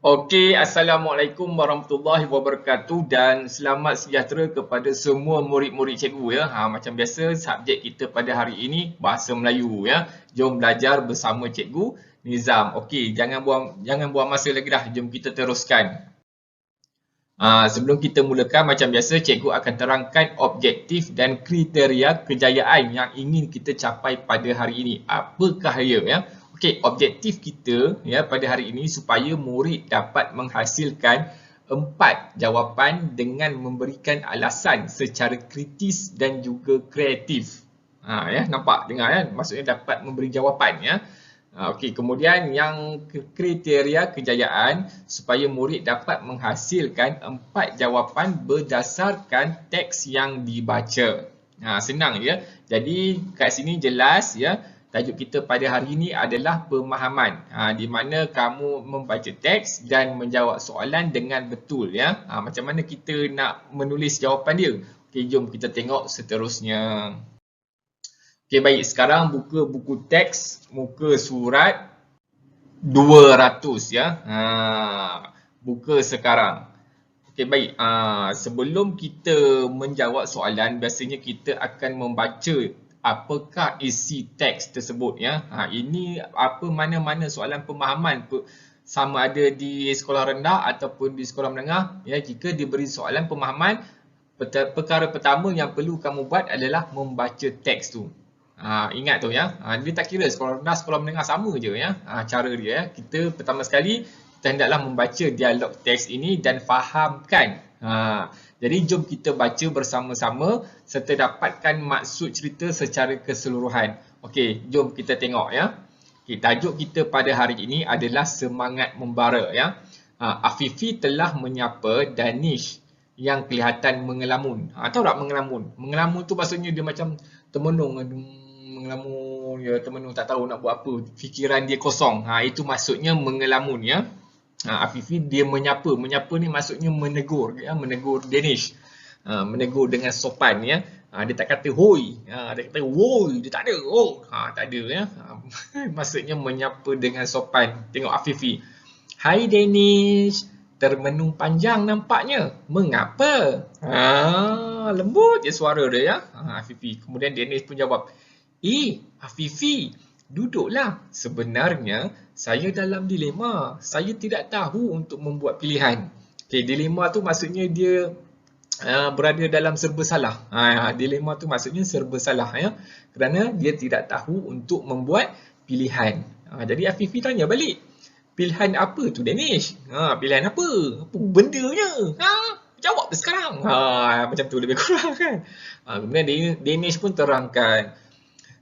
Okey, Assalamualaikum warahmatullahi wabarakatuh dan selamat sejahtera kepada semua murid-murid cikgu ya. Macam biasa subjek kita pada hari ini bahasa Melayu ya. Jom belajar bersama cikgu Nizam. Okey, jangan buang masa lagi dah. Jom kita teruskan. Sebelum kita mulakan macam biasa cikgu akan terangkan objektif dan kriteria kejayaan yang ingin kita capai pada hari ini. Apakah ia ya? Okey, objektif kita ya pada hari ini supaya murid dapat menghasilkan 4 jawapan dengan memberikan alasan secara kritis dan juga kreatif. Ya, nampak dengar ya? Maksudnya dapat memberi jawapan ya. Okey, kemudian yang kriteria kejayaan supaya murid dapat menghasilkan 4 jawapan berdasarkan teks yang dibaca. Senang ya. Jadi kat sini jelas ya. Tajuk kita pada hari ini adalah pemahaman. Di mana kamu membaca teks dan menjawab soalan dengan betul ya. Macam mana kita nak menulis jawapan dia? Okey, jom kita tengok seterusnya. Okey, baik. Sekarang buka buku teks muka surat 200 ya. Buka sekarang. Okey, baik. Sebelum kita menjawab soalan, biasanya kita akan membaca apakah isi teks tersebut ya. Ini mana-mana soalan pemahaman sama ada di sekolah rendah ataupun di sekolah menengah ya. Jika diberi soalan pemahaman, perkara pertama yang perlu kamu buat adalah membaca teks tu. Ingat tu ya. Dia tak kira sekolah rendah, sekolah menengah sama je ya. Cara dia ya. Kita pertama sekali kita hendaklah membaca dialog teks ini dan fahamkan. Jadi jom kita baca bersama-sama serta dapatkan maksud cerita secara keseluruhan. Okey, jom kita tengok ya. Okey, tajuk kita pada hari ini adalah semangat membara ya. Afifi telah menyapa Danish yang kelihatan mengelamun. Tahu tak mengelamun? Mengelamun tu maksudnya dia macam termenung, mengelamun ya, termenung tak tahu nak buat apa. Fikiran dia kosong. Itu maksudnya mengelamun ya. Afifi dia menyapa. Menyapa ni maksudnya menegur ya, menegur Danish. Menegur dengan sopan ya. Dia tak kata hoi. Dia kata woi, dia tak ada. Tak ada ya. Maksudnya menyapa dengan sopan. Tengok Afifi. Hai Danish. Termenung panjang nampaknya. Mengapa? Lembut je suara dia ya. Afifi. Kemudian Danish pun jawab. Afifi, duduklah. Sebenarnya saya dalam dilema. Saya tidak tahu untuk membuat pilihan. Okey, dilema tu maksudnya dia berada dalam serba salah. Dilema tu maksudnya serba salah ya. Kerana dia tidak tahu untuk membuat pilihan. Jadi Afifi tanya balik. Pilihan apa tu Danish? Pilihan apa? Apa bendanya? Jawab sekarang. Macam tu lebih kurang kan. Kemudian Danish pun terangkan.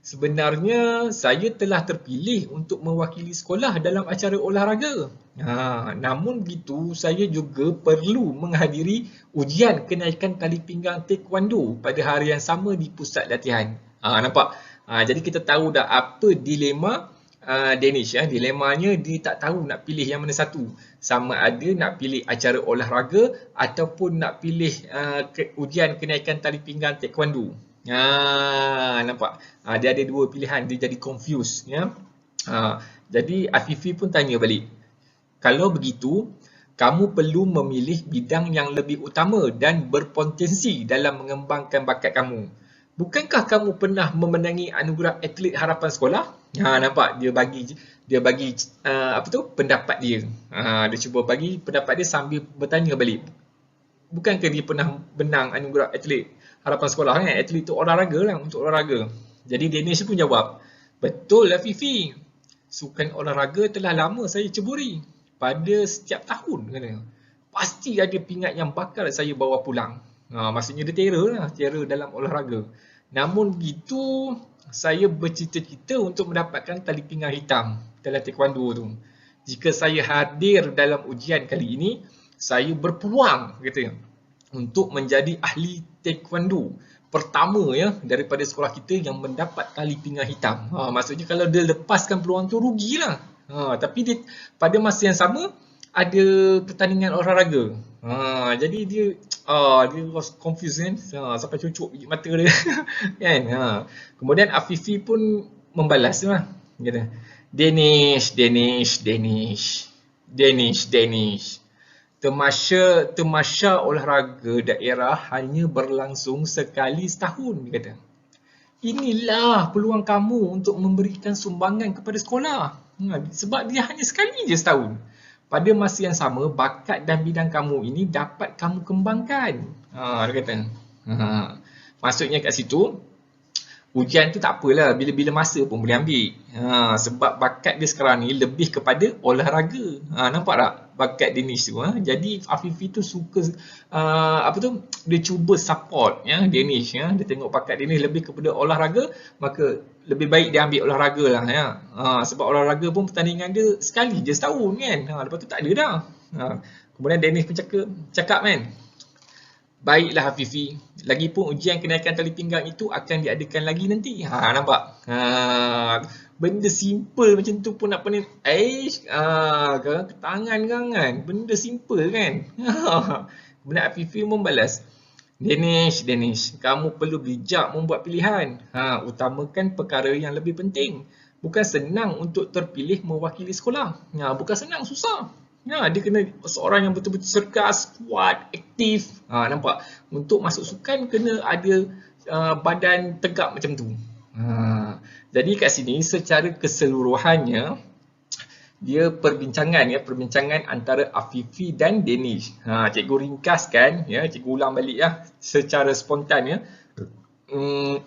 Sebenarnya saya telah terpilih untuk mewakili sekolah dalam acara olahraga. Namun begitu saya juga perlu menghadiri ujian kenaikan tali pinggang taekwondo pada hari yang sama di pusat latihan. Nampak? Jadi kita tahu dah apa dilema Danish ya. Dilemanya dia tak tahu nak pilih yang mana satu. Sama ada nak pilih acara olahraga ataupun nak pilih ujian kenaikan tali pinggang taekwondo. Nampak? Dia ada dua pilihan, dia jadi confused ya. Jadi Afifi pun tanya balik. Kalau begitu, kamu perlu memilih bidang yang lebih utama dan berpotensi dalam mengembangkan bakat kamu. Bukankah kamu pernah memenangi anugerah atlet harapan sekolah? Nampak? Dia bagi pendapat dia. Dia cuba bagi pendapat dia sambil bertanya balik. Bukankah dia pernah menang anugerah atlet harapan sekolah kan? Atlet tu olahraga lah, untuk olahraga. Jadi Danish pun jawab, betul lah Fifi. Sukan olahraga telah lama saya ceburi. Pada setiap tahun kena. Pasti ada pingat yang bakal saya bawa pulang. Maksudnya dia terror lah, terror dalam olahraga. Namun begitu, saya bercita-cita untuk mendapatkan tali pinggang hitam dalam taekwondo tu. Jika saya hadir dalam ujian kali ini, saya berpeluang katanya, untuk menjadi ahli taekwondo pertama ya daripada sekolah kita yang mendapat tali pinggang hitam. Maksudnya kalau dia lepaskan peluang tu rugilah. Tapi dia, pada masa yang sama ada pertandingan olahraga. Jadi dia was confused kan. Sampai cucuk gigi mata dia kan. Kemudian Afifi pun membalas lah. Kata, Danish. Danish. Temasya olahraga daerah hanya berlangsung sekali setahun, dia kata. Inilah peluang kamu untuk memberikan sumbangan kepada sekolah. Sebab dia hanya sekali je setahun. Pada masa yang sama, bakat dan bidang kamu ini dapat kamu kembangkan. Dia kata. Maksudnya kat situ, ujian tu tak apalah, bila-bila masa pun boleh ambil. Sebab bakat dia sekarang ni lebih kepada olahraga. Nampak tak bakat Danish tu? Jadi Afifi tu suka dia cuba support Danish. Dia tengok bakat Danish lebih kepada olahraga, maka lebih baik dia ambil olahraga lah. Sebab olahraga pun pertandingan dia sekali je setahun kan. Lepas tu tak ada dah. Kemudian Danish pun cakap kan, baiklah Hafifi, lagipun ujian kenaikan tali pinggang itu akan diadakan lagi nanti. Nampak? Benda simple macam tu pun nak pening. Tangan kan? Benda simple kan? Kemudian Hafifi membalas, Danish, kamu perlu bijak membuat pilihan. Utamakan perkara yang lebih penting. Bukan senang untuk terpilih mewakili sekolah. Bukan senang, susah. Dia kena seorang yang betul-betul cergas, kuat, aktif. Nampak? Untuk masuk sukan kena ada badan tegak macam tu. Jadi kat sini secara keseluruhannya dia perbincangan antara Afifi dan Danish. Cikgu ringkaskan, cikgu ulang balik secara spontan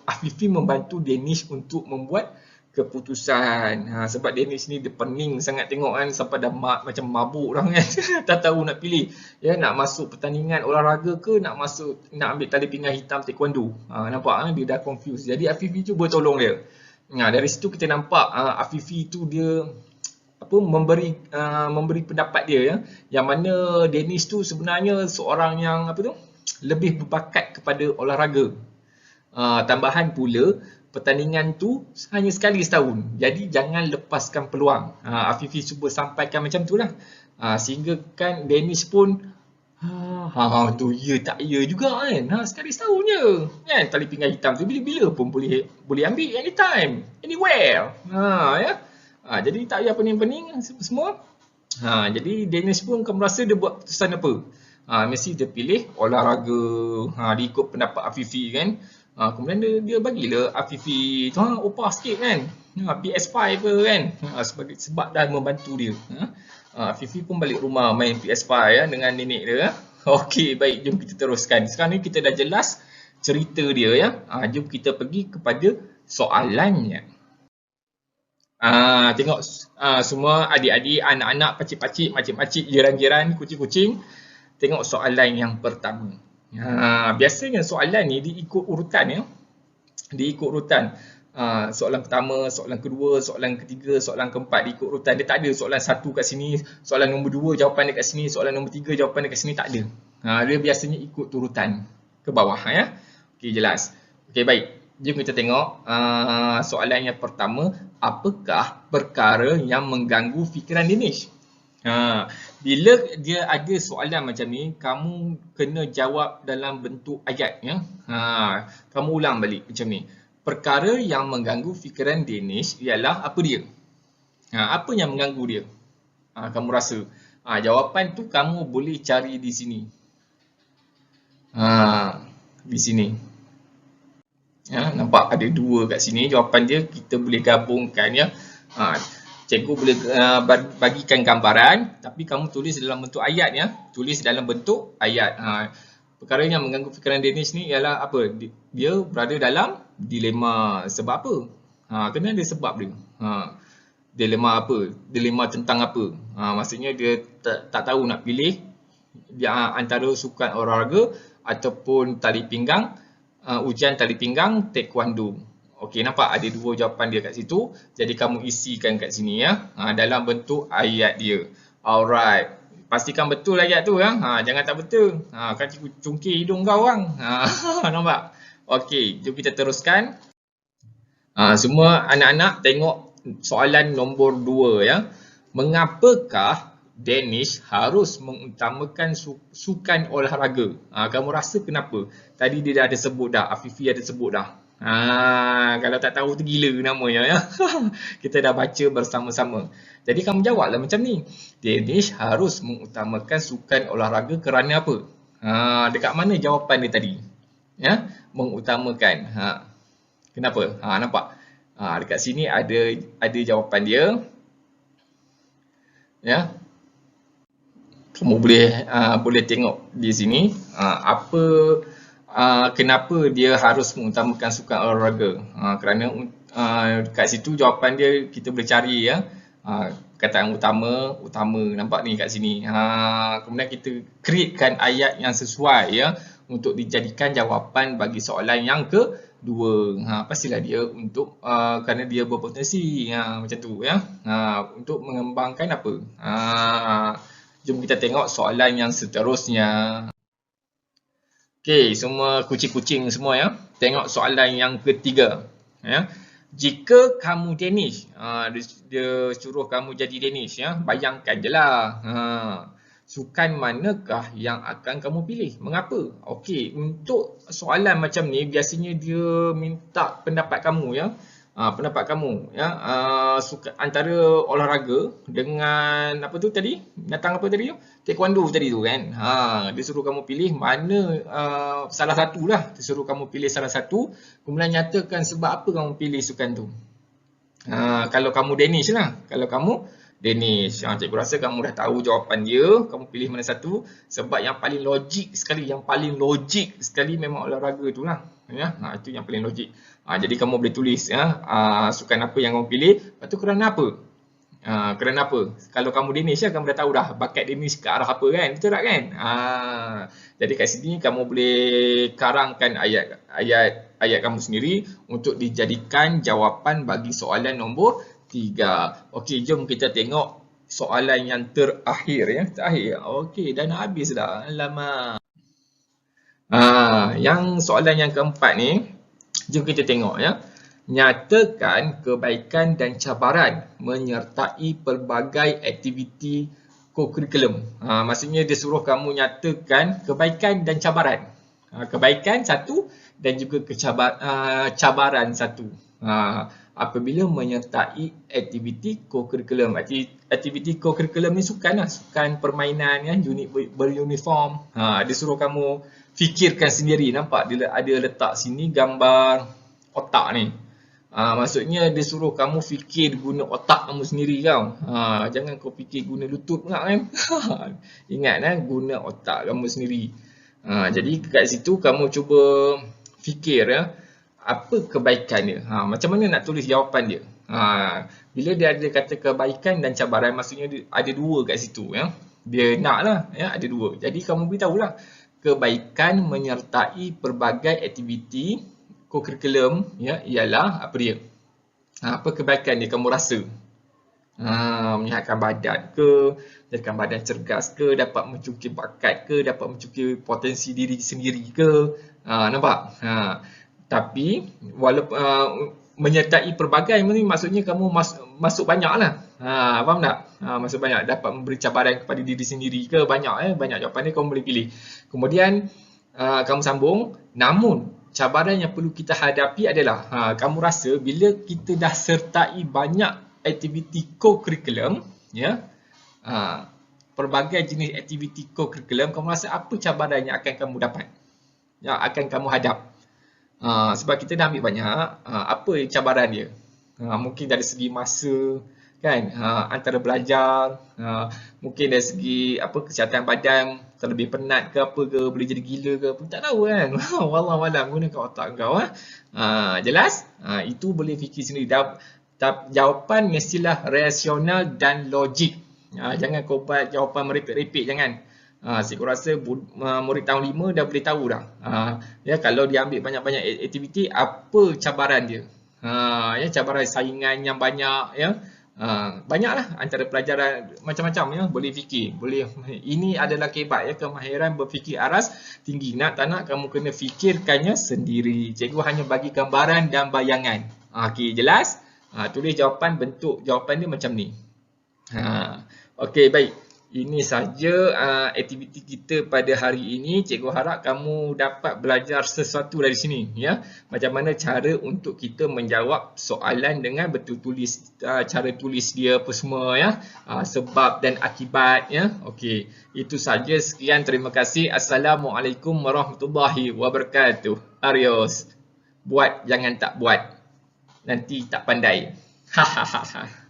Afifi membantu Danish untuk membuat keputusan. Sebab Danish ni dia pening sangat tengok kan, sampai dah macam mabuk dah kan. Tak tahu nak pilih. Nak masuk pertandingan olahraga ke nak ambil tali pinggang hitam taekwondo. Nampak dia dah confused. Jadi Afifi cuba tolong dia. Dari situ kita nampak Afifi tu dia memberi pendapat dia yang mana Danish tu sebenarnya seorang yang lebih berbakat kepada olahraga. Tambahan pula pertandingan tu hanya sekali setahun. Jadi jangan lepaskan peluang. Afifi cuba sampaikan macam tu lah. Sehingga kan Danish pun tu ya tak ya juga kan. Sekali setahun je. Kan tali pinggang hitam tu bila-bila pun boleh ambil anytime, anywhere. Jadi tak payah pening-pening semua. Jadi Danish pun kamu rasa dia buat keputusan apa? Mesti dia pilih olahraga. Dia ikut pendapat Afifi kan. Kemudian dia bagilah Afifi tu upah sikit kan. PS5 ke kan. Sebab dah membantu dia. Afifi pun balik rumah main PS5 dengan nenek dia. Okey, baik, jom kita teruskan. Sekarang ni kita dah jelas cerita dia Jom kita pergi kepada soalannya. Tengok semua adik-adik, anak-anak, pakcik-pakcik, makcik-makcik, jiran-jiran, kucing-kucing. Tengok soalan yang pertama. Biasanya soalan ni diikut urutan Diikut urutan. Soalan pertama, soalan kedua, soalan ketiga, soalan keempat diikut urutan. Dia tak ada soalan satu kat sini, soalan nombor dua jawapan dia kat sini, soalan nombor tiga jawapan dia kat sini, tak ada. Dia biasanya ikut urutan ke bawah Okey, jelas. Okey, baik. Jom kita tengok soalan yang pertama. Apakah perkara yang mengganggu fikiran Danish? Bila dia ada soalan macam ni, kamu kena jawab dalam bentuk ayat Kamu ulang balik macam ni. Perkara yang mengganggu fikiran Danish ialah apa dia? Apa yang mengganggu dia? Kamu rasa? Jawapan tu kamu boleh cari di sini. Di sini. Nampak ada dua kat sini. Jawapan dia kita boleh gabungkan Cikgu boleh bagikan gambaran, tapi kamu tulis dalam bentuk ayat Tulis dalam bentuk ayat. Perkara yang mengganggu fikiran Danish ni ialah apa? Dia berada dalam dilema. Sebab apa? Kena ada sebab dia. Dilema apa? Dilema tentang apa? Maksudnya dia tak tahu nak pilih antara sukan olahraga ataupun tali pinggang, ujian tali pinggang, taekwondo. Okey, nampak ada dua jawapan dia kat situ. Jadi kamu isikan kat sini dalam bentuk ayat dia. Alright. Pastikan betul ayat tu jangan tak betul. Kan cikgu cungkir hidung kau nampak? Okey, jom kita teruskan. Semua anak-anak tengok soalan nombor 2 Mengapakah Danish harus mengutamakan sukan olahraga? Kamu rasa kenapa? Tadi dia dah ada sebut dah, Afifi ada sebut dah. Kalau tak tahu tu gila namanya ya. Kita dah baca bersama-sama. Jadi kamu jawablah macam ni. Danish harus mengutamakan sukan olahraga kerana apa? Dekat mana jawapan dia tadi? Ya, mengutamakan. Kenapa? Nampak? Dekat sini ada jawapan dia. Ya. Kamu boleh tengok di sini kenapa dia harus mengutamakan sukan olahraga. Kerana kat situ jawapan dia kita boleh cari ya. Kataan utama nampak ni kat sini. Kemudian kita createkan ayat yang sesuai ya untuk dijadikan jawapan bagi soalan yang kedua. Pastilah dia untuk kerana dia berpotensi macam tu ya. Untuk mengembangkan apa? Jom kita tengok soalan yang seterusnya. Okey, semua kucing-kucing semua ya. Tengok soalan yang ketiga. Ya. Jika kamu Danish, dia suruh kamu jadi Danish ya. Bayangkan je lah. Sukan manakah yang akan kamu pilih? Mengapa? Okey, untuk soalan macam ni biasanya dia minta pendapat kamu ya. Pendapat kamu ya, antara olahraga dengan apa tu tadi? Binatang apa tadi tu? Taekwondo tadi tu kan. Dia suruh kamu pilih mana salah satu lah. Dia suruh kamu pilih salah satu, kemudian nyatakan sebab apa kamu pilih sukan tu. Kalau kamu Danish lah. Kalau kamu Danish, cikgu rasa kamu dah tahu jawapan dia. Kamu pilih mana satu? Sebab yang paling logik sekali, memang olahraga tu lah. Ya, itu yang paling logik. Jadi kamu boleh tulis ya, sukan apa yang kamu pilih. Lepas tu kerana apa? Kerana apa? Kalau kamu Danish ya, kamu dah tahu dah bakat Danish ke arah apa kan? Betul tak kan? Jadi kat sini kamu boleh karangkan ayat kamu sendiri untuk dijadikan jawapan bagi soalan nombor 3. Okey, jom kita tengok soalan yang terakhir ya. Okey, dah nak habis dah. Alamak. Yang soalan yang keempat ni, jom kita tengok ya. Nyatakan kebaikan dan cabaran menyertai pelbagai aktiviti co-curriculum. Maksudnya dia suruh kamu nyatakan kebaikan dan cabaran. Kebaikan satu dan juga cabaran satu. Apabila menyertai aktiviti co-curriculum. Aktiviti co-curriculum ni sukan lah. Sukan permainan kan, unit beruniform. Dia suruh kamu fikirkan sendiri. Nampak dia ada letak sini gambar otak ni. Maksudnya dia suruh kamu fikir guna otak kamu sendiri kau. Jangan kau fikir guna lutut pula kan. Ingat guna otak kamu sendiri. Jadi kat situ kamu cuba fikir ya, apa kebaikan dia. Macam mana nak tulis jawapan dia. Bila dia ada kata kebaikan dan cabaran, maksudnya dia ada dua kat situ ya. Dia nak lah ya, ada dua. Jadi kamu beritahu lah, kebaikan menyertai pelbagai aktiviti co-curriculum ya, ialah apa dia? Apa kebaikan dia kamu rasa? Menyihatkan badan ke, jadikan badan cergas ke, dapat mencukir bakat ke, dapat mencukir potensi diri sendiri ke. Nampak? Tapi walaupun menyertai pelbagai ni maksudnya kamu masuk banyak lah. Faham tak? Masuk banyak, dapat memberi cabaran kepada diri sendiri ke, banyak jawapan ni kamu boleh pilih. Kemudian kamu sambung, namun cabaran yang perlu kita hadapi adalah kamu rasa bila kita dah sertai banyak aktiviti co-curriculum ya, pelbagai jenis aktiviti co-curriculum, kamu rasa apa cabaran yang akan kamu dapat, yang akan kamu hadap. Sebab kita dah ambil banyak, apa cabaran dia? Mungkin dari segi masa kan, antara belajar, mungkin dari segi kesihatan badan, terlebih penat ke apa ke, boleh jadi gila ke apa, tak tahu kan. Wallahualam, gunakan otak kau. Jelas? Itu boleh fikir sendiri. Jawapan mestilah rasional dan logik. Jangan kau buat jawapan merepek-repek, jangan. Cikgu rasa murid tahun 5 dah boleh tahu dah. Ya, kalau dia ambil banyak-banyak aktiviti, apa cabaran dia. Ya, cabaran saingan yang banyak ya. Banyaklah antara pelajaran macam-macam ya, boleh fikir, ini adalah kehebat ya, kemahiran berfikir aras tinggi. Tak nak kamu kena fikirkannya sendiri. Cikgu hanya bagi gambaran dan bayangan. Okey, jelas? Tulis jawapan, bentuk jawapan dia macam ni. Okey, baik. ini saja aktiviti kita pada hari ini. Cikgu harap kamu dapat belajar sesuatu dari sini, ya. Macam mana cara untuk kita menjawab soalan dengan betul tulis, cara tulis dia apa semua, ya. Sebab dan akibat, ya. Okey, itu saja. Sekian, terima kasih. Assalamualaikum warahmatullahi wabarakatuh. Adios. Buat jangan tak buat. Nanti tak pandai. Hahaha.